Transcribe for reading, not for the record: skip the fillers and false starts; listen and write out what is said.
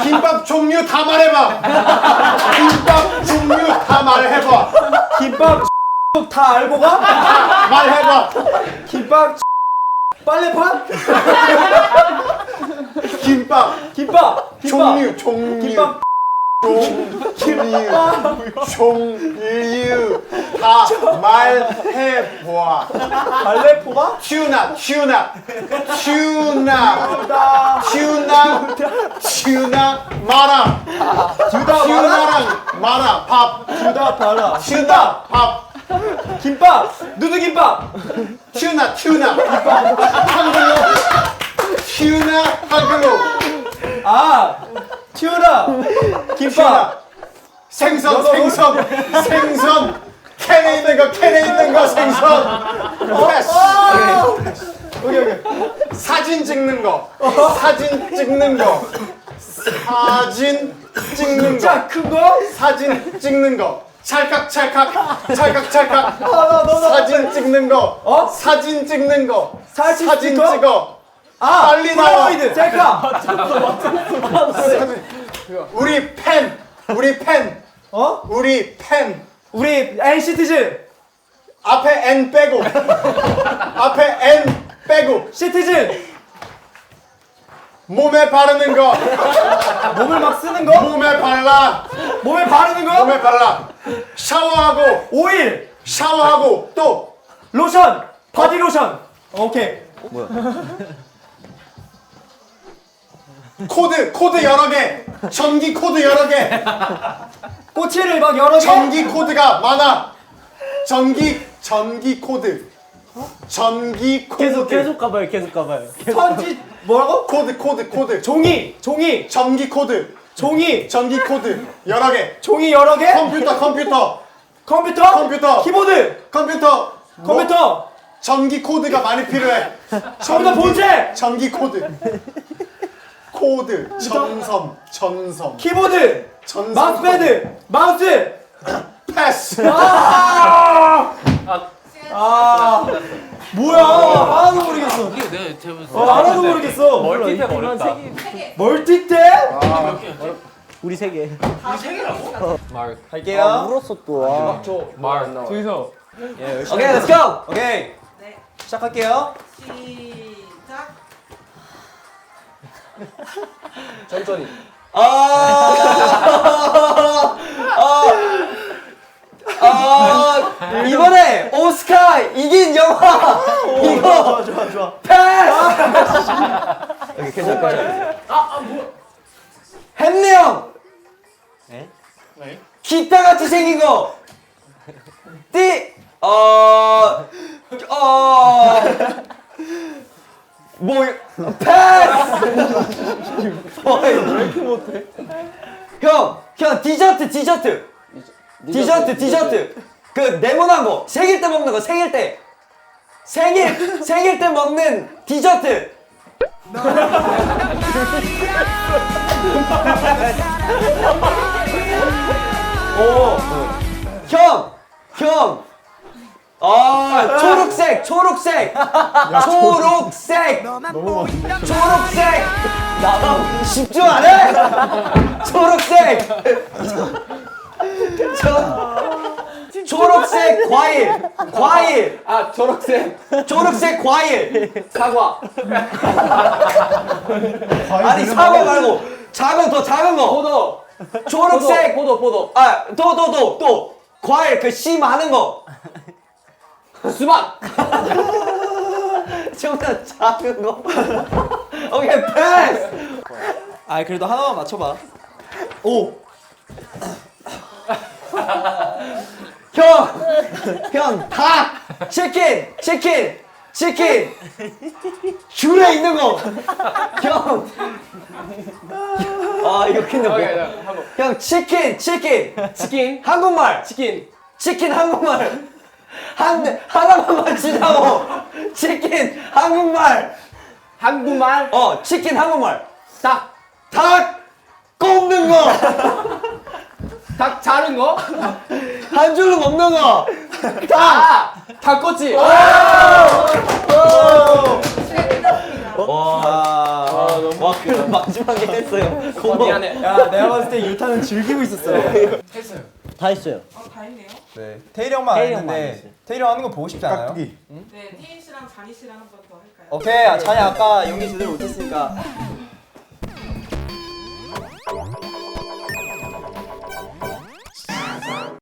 김밥 종류 다 말해봐. 김밥 종류 다 말해봐. 김밥 다 알고 가? 말해봐. 김밥 빨래판? 김밥 종류 김밥 종류 다 말해봐. 발레포가? 튜나 마라. 튜나랑 마라 밥. 두다 봐라. 튜나 밥. 김밥 누드김밥. 튜나 한글로 튜나 한글로 아 튜나 김밥. 생선 캔에 있는 거 생선. 패스. 오케이. 사진 찍는 거. 진짜 큰 거? 사진 찍는 거. 찰칵. 너. 사진 찍는 거. 어? 사진 찍는 거. 사진 사진 찍어? 찍어. 아 빨리 나와. 폴라로이드 셀카. 우리 팬. 어? 우리 NCT즌. 앞에 N 빼고. 시티즌. 몸에 바르는 거. 몸을 막 쓰는 거? 몸에 발라. 몸에 바르는 거? 몸에 발라. 샤워하고 오일. 또 로션. 바디 로션. 오케이. 코드 여러 개. 전기 코드 여러 개. 꼬치를 막 여러 개. 전기 코드가 많아. 전기 코드. 전기 코드. 계속 가봐요. 선지 뭐라고? 코드. 종이. 전기 코드. 종이. 전기 코드 여러 개. 종이 여러 개. 컴퓨터. 키보드. 컴퓨터. 전기 코드가 많이 필요해. 컴퓨터 본체. 전기 코드. 전선. 키보드. 마우스패드. 마우스. 패스. 뭐야? 하나도 모르겠어. 네, 하나도 모르겠어. 멀티탭 어렵다. 멀티탭? 우리 세 개. 마크. 갈게요. 물었어 또. 마크. 저기서. 오케이, 렛츠 고. 오케이. 네. 시작할게요. 시작. 천천히. 이번에 오스카 이긴 영화. 이거 좋아. 패스. 오케이, 괜찮아. 햄내형. 네. 기타 같이 생긴 거. 뭐 패스. 왜 이렇게 못해? 형 디저트. 그 네모난 거 생일 때 먹는 거 생일 때 먹는 디저트. 형. 초록색. 초록색. 집중 안 해? 초록색. 초록색 과일. 아, 초록색 과일. 사과. 아니 사과 말고 더 작은 거. 포도. 초록색. 포도. 또 과일 그 씨 많은 거. 수박. 좀 더 작은 거. 오케이 패스. 아 그래도 하나만 맞춰봐. 형 닭. 치킨. 귤에 있는 거. 형. 이거 근데 뭐? 형 치킨. 한국말. 치킨 한국말. 하나만 맞히자고. 치킨 한국말. 치킨 한국말. 닭 꼽는 거. 닭 자른 거. 한 줄로 먹는 거. 닭꼬치. 시간 끝났습니다. 와. 와 그래도 마지막에 했어요. 고마워. 미안해. 야 내가 봤을 때 유타는 즐기고 있었어요. 했어요. 다 했어요. 다 했네요. 네. 태일이 형만 안 태일이 형만 안 했는데 했어요. 태일이 형 하는 거 보고 싶지 않아요? 깍두기. 네, 태인 씨랑 자니 씨랑 한 번 더 할까요? 오케이. 자네 아까 연기 제대로 못했으니까